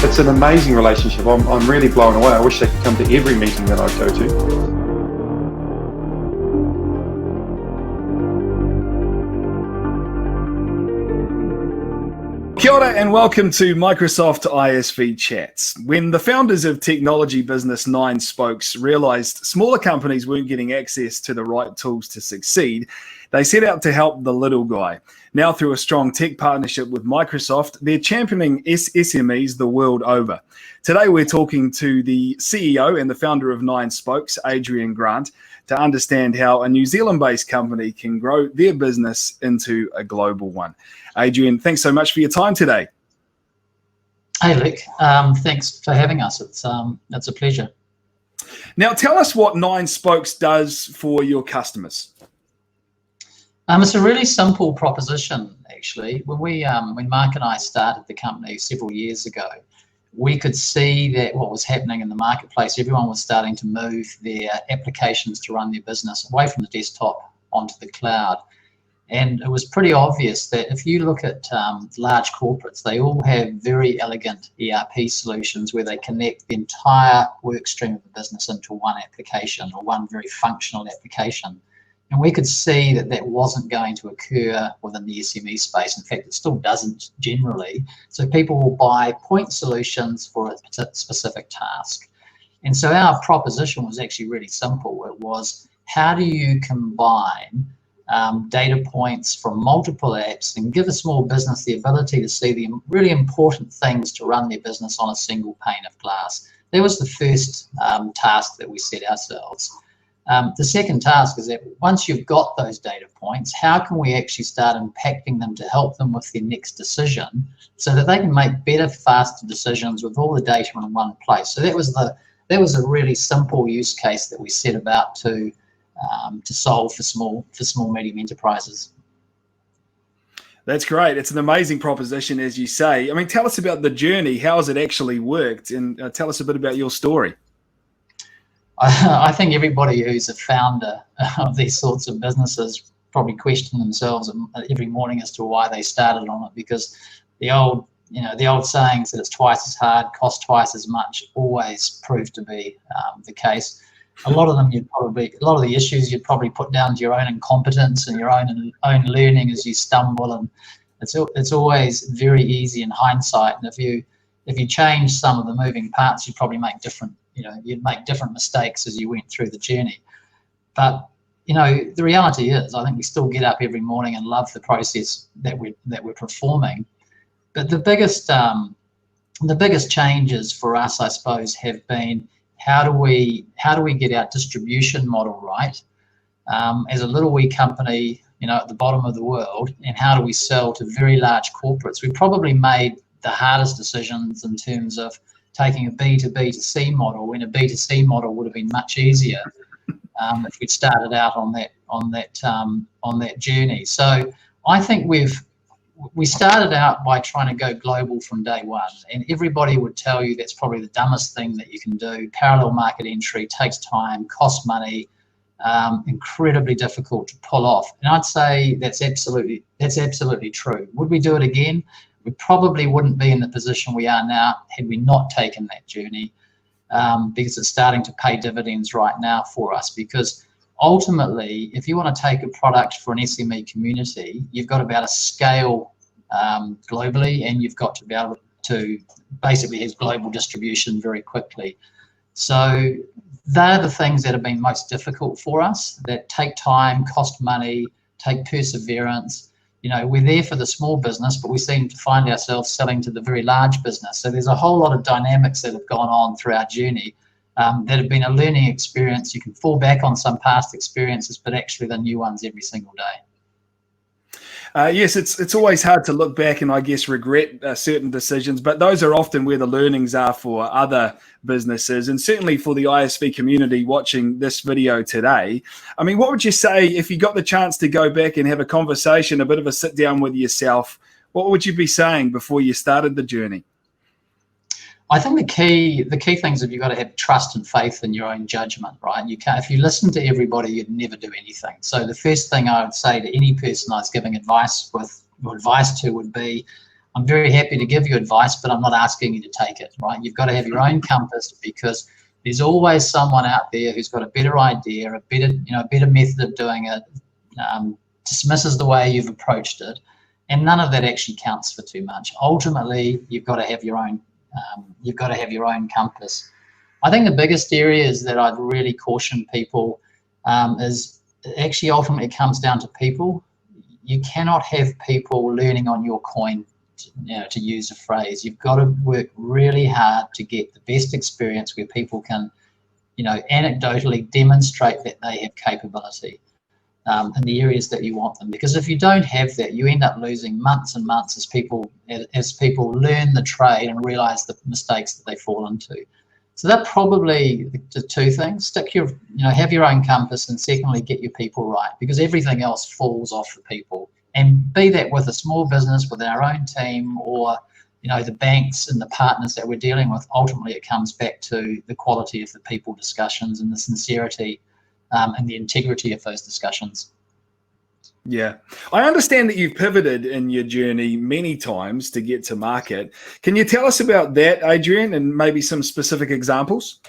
it's an amazing relationship. I'm really blown away. I wish they could come to every meeting that I go to. Kia ora and welcome to Microsoft ISV Chats. When the founders of technology business Nine Spokes realized smaller companies weren't getting access to the right tools to succeed, they set out to help the little guy. Now, through a strong tech partnership with Microsoft, they're championing SMEs the world over. Today, we're talking to the CEO and the founder of Nine Spokes, Adrian Grant, to understand how a New Zealand-based company can grow their business into a global one. Adrian, thanks so much for your time today. Hey, Luke. Thanks for having us. It's a pleasure. Now, tell us what Nine Spokes does for your customers. It's a really simple proposition, actually. When Mark and I started the company several years ago, we could see that what was happening in the marketplace, everyone was starting to move their applications to run their business away from the desktop onto the cloud. And it was pretty obvious that if you look at large corporates, they all have very elegant ERP solutions where they connect the entire work stream of the business into one application or one very functional application. And we could see that that wasn't going to occur within the SME space. In fact, it still doesn't generally. So people will buy point solutions for a specific task. And so our proposition was actually really simple. It was, how do you combine data points from multiple apps and give a small business the ability to see the really important things to run their business on a single pane of glass? That was the first task that we set ourselves. The second task is that once you've got those data points, how can we actually start impacting them to help them with their next decision so that they can make better, faster decisions with all the data in one place? So that was a really simple use case that we set about to solve for small, medium enterprises. That's great. It's an amazing proposition, as you say. I mean, tell us about the journey. How has it actually worked? And tell us a bit about your story. I think everybody who's a founder of these sorts of businesses probably question themselves every morning as to why they started on it, because the old sayings that it's twice as hard, costs twice as much, always proved to be the case. A lot of them a lot of the issues you'd probably put down to your own incompetence and your own learning as you stumble, and it's always very easy in hindsight. And if you change some of the moving parts, you'd probably make different mistakes as you went through the journey. But the reality is, I think we still get up every morning and love the process that we're performing. But the biggest changes for us, I suppose, have been how do we get our distribution model right as a little wee company, at the bottom of the world, and how do we sell to very large corporates? We probably made the hardest decisions in terms of taking a B2B2C model, when a B2C model would have been much easier if we'd started out on that journey. So I think we started out by trying to go global from day one, and everybody would tell you that's probably the dumbest thing that you can do. Parallel market entry takes time, costs money, incredibly difficult to pull off. And I'd say that's absolutely true. Would we do it again? We probably wouldn't be in the position we are now had we not taken that journey, because it's starting to pay dividends right now for us. Because ultimately, if you want to take a product for an SME community, you've got to be able to scale globally, and you've got to be able to basically have global distribution very quickly. So they're the things that have been most difficult for us, that take time, cost money, take perseverance. We're there for the small business, but we seem to find ourselves selling to the very large business. So there's a whole lot of dynamics that have gone on through our journey that have been a learning experience. You can fall back on some past experiences, but actually the new ones every single day. Yes, it's always hard to look back and I guess regret certain decisions, but those are often where the learnings are for other businesses, and certainly for the ISV community watching this video today. I mean, what would you say if you got the chance to go back and have a conversation, a bit of a sit down with yourself? What would you be saying before you started the journey? I think the key things is you've got to have trust and faith in your own judgment, right? You can't, if you listen to everybody, you'd never do anything. So the first thing I would say to any person I was giving advice to would be, I'm very happy to give you advice, but I'm not asking you to take it, right? You've got to have your own compass, because there's always someone out there who's got a better idea, a better method of doing it, dismisses the way you've approached it, and none of that actually counts for too much. Ultimately, you've got to have your own compass. I think the biggest areas that I'd really caution people is actually ultimately comes down to people. You cannot have people learning on your coin, to use a phrase. You've got to work really hard to get the best experience where people can, anecdotally demonstrate that they have capability in the areas that you want them. Because if you don't have that, you end up losing months and months as people learn the trade and realize the mistakes that they fall into. So that's probably the two things. Have your own compass, and secondly, get your people right, because everything else falls off the people. And be that with a small business, with our own team, or the banks and the partners that we're dealing with, ultimately it comes back to the quality of the people discussions and the sincerity and the integrity of those discussions. Yeah. I understand that you've pivoted in your journey many times to get to market. Can you tell us about that, Adrian, and maybe some specific examples?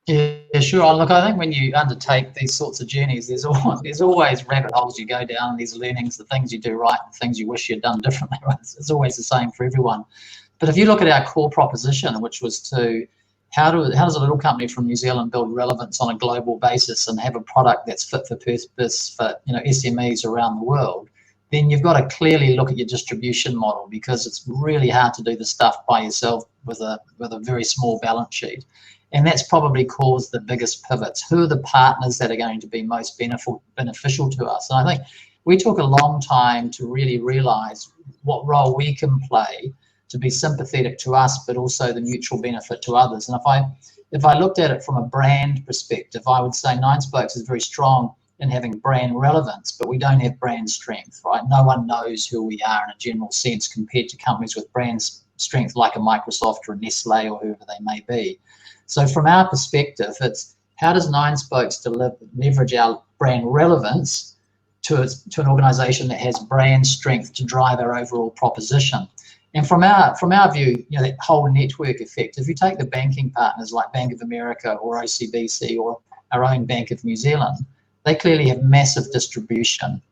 Yeah, sure. Look, I think when you undertake these sorts of journeys, there's always rabbit holes you go down, these learnings, the things you do right, the things you wish you'd done differently. Right? It's always the same for everyone. But if you look at our core proposition, which was to how does a little company from New Zealand build relevance on a global basis and have a product that's fit for purpose for SMEs around the world, then you've got to clearly look at your distribution model, because it's really hard to do the stuff by yourself with a very small balance sheet. And that's probably caused the biggest pivots. Who are the partners that are going to be most beneficial to us? And I think we took a long time to really realize what role we can play to be sympathetic to us, but also the mutual benefit to others. And if I looked at it from a brand perspective, I would say Nine Spokes is very strong in having brand relevance, but we don't have brand strength, right? No one knows who we are in a general sense compared to companies with brand strength like a Microsoft or a Nestle or whoever they may be. So from our perspective, it's how does Nine Spokes leverage our brand relevance to an organisation that has brand strength to drive our overall proposition. And from our view, that whole network effect, if you take the banking partners like Bank of America or OCBC or our own Bank of New Zealand, they clearly have massive distribution.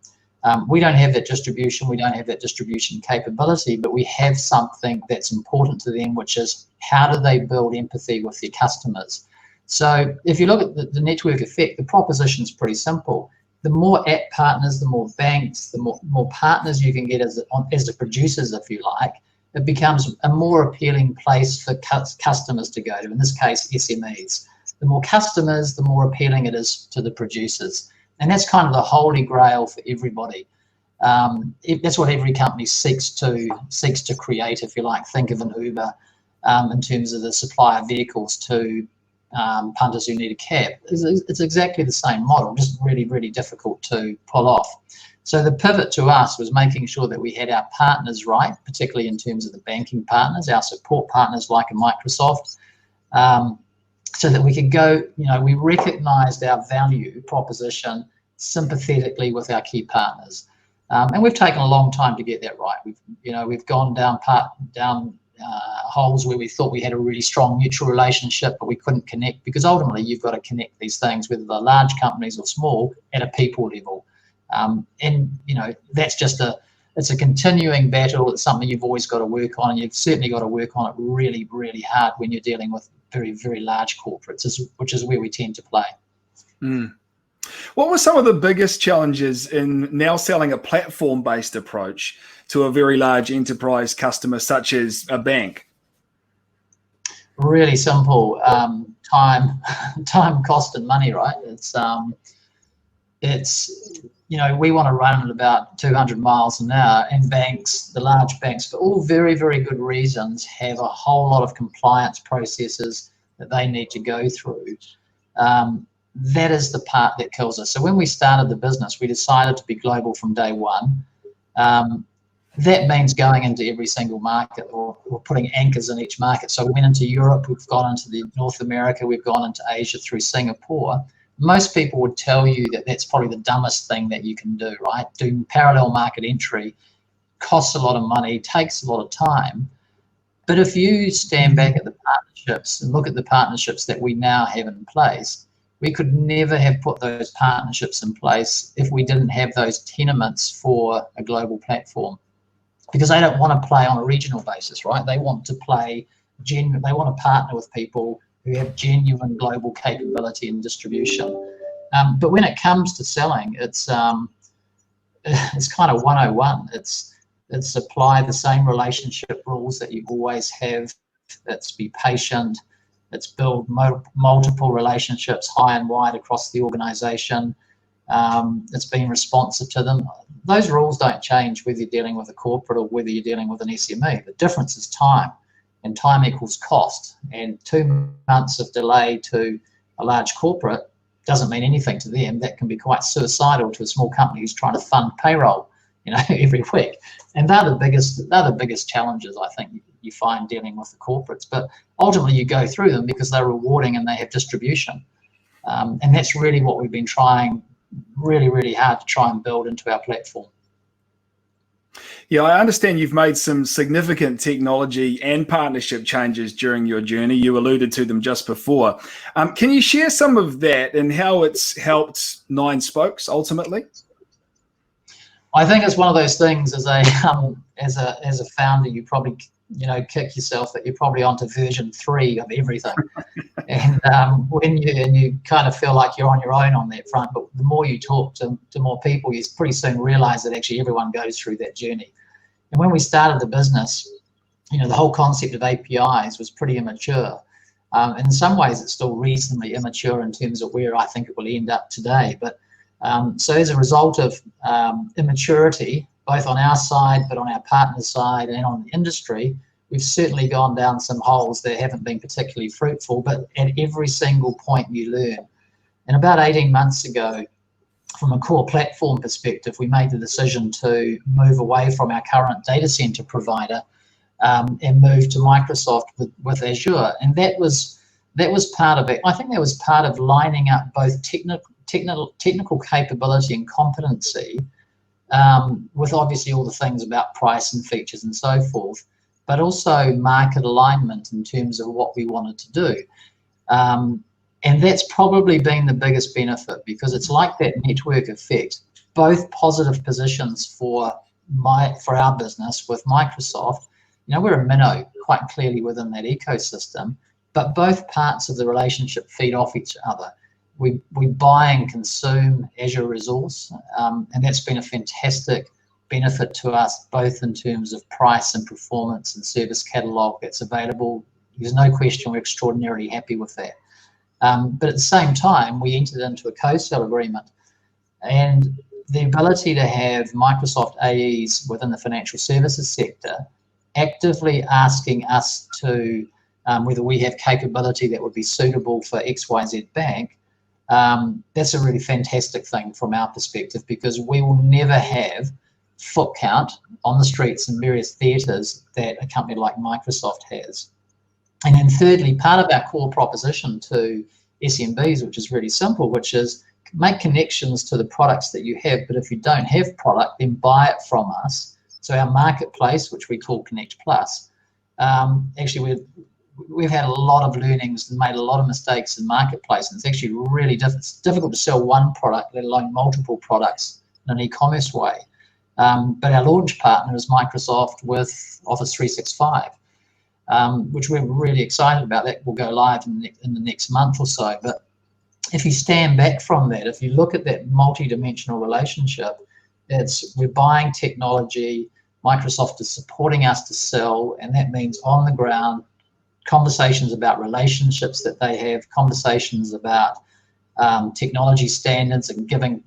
We don't have that distribution, we don't have that distribution capability, but we have something that's important to them, which is how do they build empathy with their customers. So if you look at the network effect, the proposition is pretty simple. The more app partners, the more banks, the more partners you can get as the producers, if you like, it becomes a more appealing place for customers to go to, in this case, SMEs. The more customers, the more appealing it is to the producers. And that's kind of the holy grail for everybody. That's what every company seeks to create, if you like. Think of an Uber in terms of the supply of vehicles to punters who need a cab. It's exactly the same model, just really, really difficult to pull off. So the pivot to us was making sure that we had our partners right, particularly in terms of the banking partners, our support partners like a Microsoft, so that we could go, we recognized our value proposition sympathetically with our key partners. And we've taken a long time to get that right. We've gone down holes where we thought we had a really strong mutual relationship, but we couldn't connect, because ultimately you've got to connect these things, whether they're large companies or small, at a people level. And that's it's a continuing battle. It's something you've always got to work on, and you've certainly got to work on it really, really hard when you're dealing with very, very large corporates, which is where we tend to play. Mm. What were some of the biggest challenges in now selling a platform-based approach to a very large enterprise customer such as a bank? Really simple. Time, cost, and money. Right? We want to run at about 200 miles an hour, and banks, the large banks, for all very, very good reasons, have a whole lot of compliance processes that they need to go through. That is the part that kills us. So when we started the business, we decided to be global from day one. That means going into every single market, or putting anchors in each market. So we went into Europe, we've gone into North America, we've gone into Asia through Singapore. Most people would tell you that that's probably the dumbest thing that you can do, right? Doing parallel market entry costs a lot of money, takes a lot of time. But if you stand back at the partnerships and look at the partnerships that we now have in place, we could never have put those partnerships in place if we didn't have those tenements for a global platform. Because they don't want to play on a regional basis, right? They want to play genuine, they want to partner with people who have genuine global capability and distribution. But when it comes to selling, it's kind of 101. It's apply the same relationship rules that you always have. It's be patient. It's build multiple relationships high and wide across the organization. It's being responsive to them. Those rules don't change whether you're dealing with a corporate or whether you're dealing with an SME. The difference is time, and time equals cost. And 2 months of delay to a large corporate doesn't mean anything to them. That can be quite suicidal to a small company who's trying to fund payroll, every week. And they're the biggest challenges I think you find dealing with the corporates. But ultimately you go through them because they're rewarding and they have distribution. And that's really what we've been trying really, really hard to try and build into our platform. Yeah, I understand you've made some significant technology and partnership changes during your journey. You alluded to them just before. Can you share some of that and how it's helped Nine Spokes ultimately? I think it's one of those things as a founder, you probably kick yourself that you're probably onto version 3 of everything, and when you kind of feel like you're on your own on that front. But the more you talk to more people, you pretty soon realise that actually everyone goes through that journey. And when we started the business, the whole concept of APIs was pretty immature. In some ways, it's still reasonably immature in terms of where I think it will end up today. But so as a result of immaturity, both on our side, but on our partner side and on the industry, we've certainly gone down some holes that haven't been particularly fruitful, but at every single point you learn. And about 18 months ago, from a core platform perspective, we made the decision to move away from our current data center provider and move to Microsoft with Azure. And that was part of it. I think that was part of lining up both technical capability and competency with obviously all the things about price and features and so forth, but also market alignment in terms of what we wanted to do. And that's probably been the biggest benefit, because it's like that network effect, both positive positions for our business with Microsoft. We're a minnow quite clearly within that ecosystem, but both parts of the relationship feed off each other. We buy and consume Azure resource, and that's been a fantastic benefit to us, both in terms of price and performance and service catalog that's available. There's no question we're extraordinarily happy with that. But at the same time, we entered into a co-sell agreement, and the ability to have Microsoft AEs within the financial services sector actively asking us to whether we have capability that would be suitable for XYZ Bank, that's a really fantastic thing from our perspective, because we will never have foot count on the streets in various theatres that a company like Microsoft has. And then thirdly, part of our core proposition to SMBs, which is really simple, which is make connections to the products that you have, but if you don't have product, then buy it from us. So our marketplace, which we call Connect Plus, actually we've had a lot of learnings and made a lot of mistakes in marketplace, and it's actually really difficult to sell one product, let alone multiple products in an e-commerce way. But our launch partner is Microsoft with Office 365. Which we're really excited about. That will go live in the next month or so. But if you stand back from that, if you look at that multi-dimensional relationship, we're buying technology, Microsoft is supporting us to sell, and that means on the ground conversations about relationships that they have, conversations about technology standards, and giving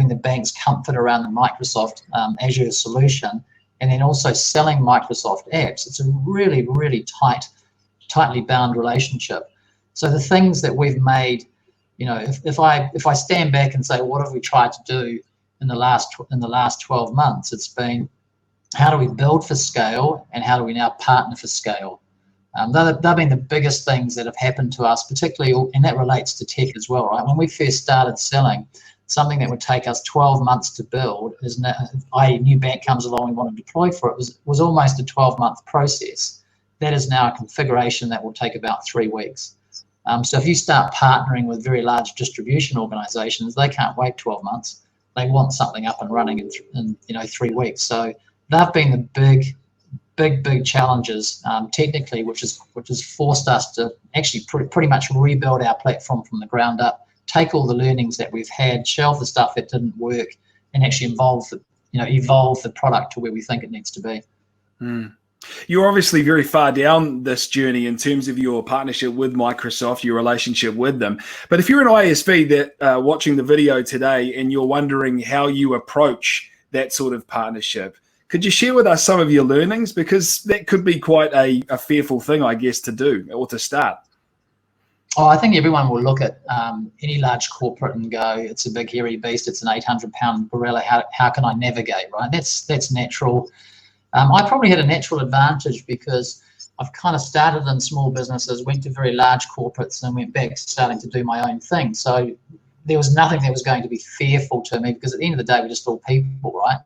the banks comfort around the Microsoft Azure solution, and then also selling Microsoft apps. It's a really, really tightly bound relationship. So the things that we've made, if I stand back and say, what have we tried to do in the last 12 months? It's been, how do we build for scale, and how do we now partner for scale? They've been the biggest things that have happened to us, particularly, and that relates to tech as well, right? When we first started selling, something that would take us 12 months to build, is now, i.e. a new bank comes along and want to deploy for it, was almost a 12-month process. That is now a configuration that will take about 3 weeks. So if you start partnering with very large distribution organizations, they can't wait 12 months. They want something up and running in 3 weeks. So they've been the big challenges technically, which has forced us to actually pretty much rebuild our platform from the ground up, take all the learnings that we've had, shelve the stuff that didn't work, and actually evolve the product to where we think it needs to be. You're obviously very far down this journey in terms of your partnership with Microsoft, your relationship with them. But if you're an ISV that watching the video today and you're wondering how you approach that sort of partnership, could you share with us some of your learnings? Because that could be quite a fearful thing, I guess, to do or to start. Oh, I think everyone will look at any large corporate and go, it's a big hairy beast, it's an 800-pound gorilla, how can I navigate, right? That's natural. I probably had a natural advantage because I've kind of started in small businesses, went to very large corporates, and went back to starting to do my own thing. So there was nothing that was going to be fearful to me, because at the end of the day, we're just all people, right?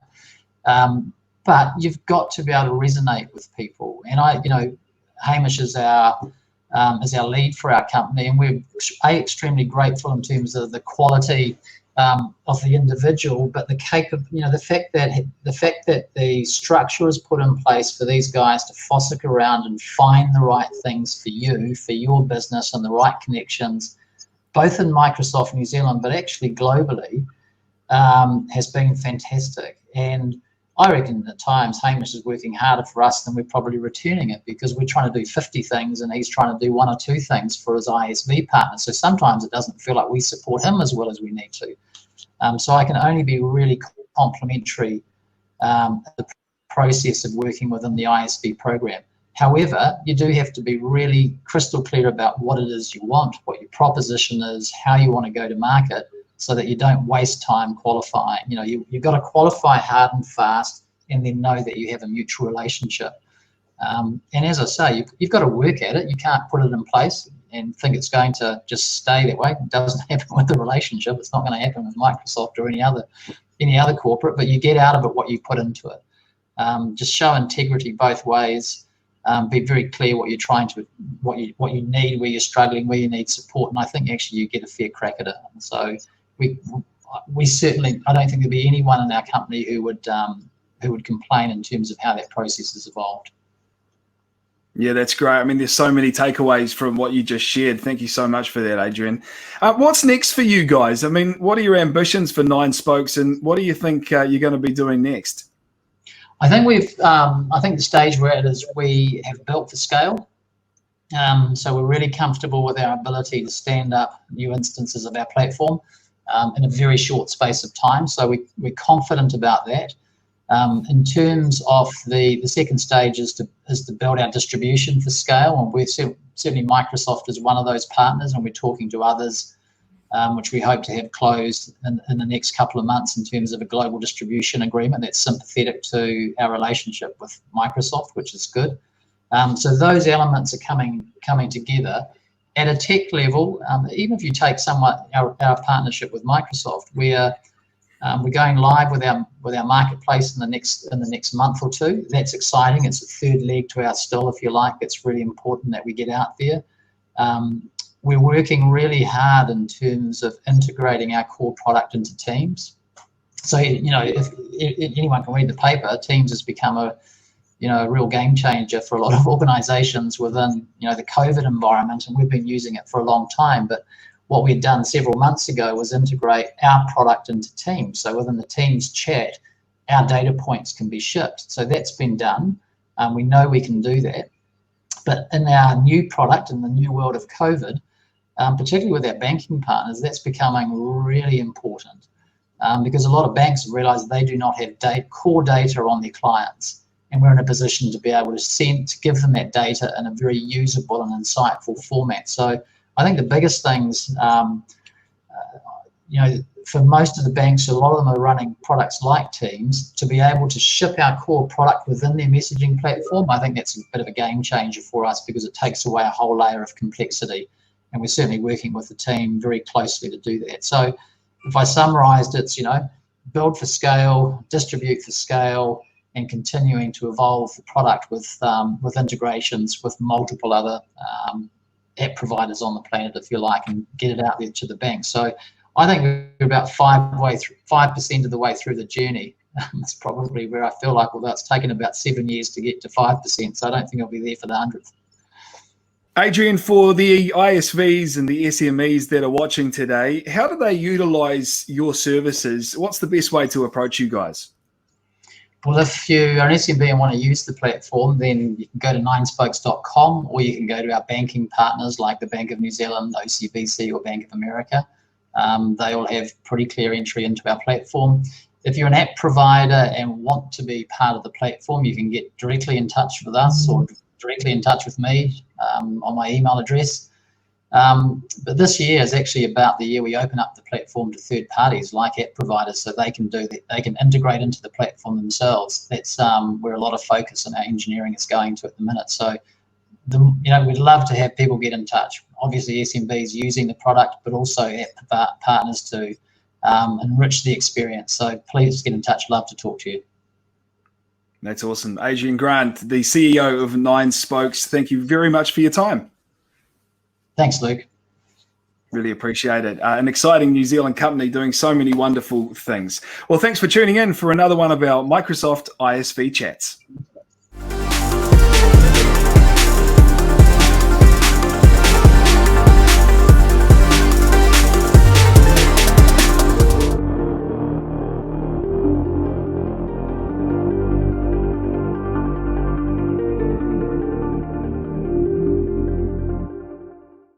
But you've got to be able to resonate with people. And Hamish is our lead for our company, and we're extremely grateful in terms of the quality of the individual, but the fact that the structure is put in place for these guys to fossick around and find the right things for you, for your business, and the right connections, both in Microsoft New Zealand, but actually globally, has been fantastic. And I reckon at times Hamish is working harder for us than we're probably returning it, because we're trying to do 50 things and he's trying to do 1 or 2 things for his ISV partner. So sometimes it doesn't feel like we support him as well as we need to. So I can only be really complimentary the process of working within the ISV program. However, you do have to be really crystal clear about what it is you want, what your proposition is, how you want to go to market, so that you don't waste time qualifying. You've got to qualify hard and fast, and then know that you have a mutual relationship. And as I say, you've got to work at it. You can't put it in place and think it's going to just stay that way. It doesn't happen with the relationship. It's not going to happen with Microsoft or any other corporate, but you get out of it what you put into it. Just show integrity both ways. Be very clear what you're trying to, what you need, where you're struggling, where you need support, and I think actually you get a fair crack at it. So we certainly, I don't think there'd be anyone in our company who would complain in terms of how that process has evolved. Yeah, that's great. I mean, there's so many takeaways from what you just shared. Thank you so much for that, Adrian. What's next for you guys? I mean, what are your ambitions for Nine Spokes, and what do you think you're going to be doing next? I think I think the stage we're at is we have built for scale. So we're really comfortable with our ability to stand up new instances of our platform in a very short space of time. So we're confident about that. In terms of the second stage is to build our distribution for scale, and we're certainly Microsoft is one of those partners, and we're talking to others, which we hope to have closed in the next couple of months in terms of a global distribution agreement that's sympathetic to our relationship with Microsoft, which is good. So those elements are coming together. At a tech level, even if you take somewhat our partnership with Microsoft, we're going live with our marketplace in the next month or 2. That's exciting. It's a third leg to our stool, if you like. It's really important that we get out there. We're working really hard in terms of integrating our core product into Teams. So if anyone can read the paper, Teams has become a real game changer for a lot of organizations within the COVID environment, and we've been using it for a long time. But what we'd done several months ago was integrate our product into Teams. So within the Teams chat, our data points can be shipped. So that's been done. We know we can do that. But in our new product, in the new world of COVID, particularly with our banking partners, that's becoming really important because a lot of banks have realized they do not have core data on their clients. And we're in a position to be able to give them that data in a very usable and insightful format. So I think the biggest things, for most of the banks, a lot of them are running products like Teams. To be able to ship our core product within their messaging platform, I think that's a bit of a game changer for us because it takes away a whole layer of complexity. And we're certainly working with the team very closely to do that. So if I summarised, it's, build for scale, distribute for scale, and continuing to evolve the product with integrations with multiple other app providers on the planet, if you like, and get it out there to the bank. So I think we're about 5% of the way through the journey. That's probably where I feel like, although it's taken about 7 years to get to 5%, so I don't think I'll be there for the 100th. Adrian, for the ISVs and the SMEs that are watching today, how do they utilize your services? What's the best way to approach you guys? Well, if you are an SMB and want to use the platform, then you can go to ninespokes.com, or you can go to our banking partners like the Bank of New Zealand, OCBC, or Bank of America. They all have pretty clear entry into our platform. If you're an app provider and want to be part of the platform, you can get directly in touch with us or directly in touch with me on my email address. But this year is actually about the year we open up the platform to third parties like app providers, so they can integrate into the platform themselves. That's where a lot of focus on our engineering is going to at the minute. So we'd love to have people get in touch. Obviously SMBs using the product, but also app partners to enrich the experience. So please get in touch. Love to talk to you. That's awesome. Adrian Grant, the CEO of Nine Spokes, thank you very much for your time. Thanks, Luke. Really appreciate it. An exciting New Zealand company doing so many wonderful things. Well, thanks for tuning in for another one of our Microsoft ISV Chats.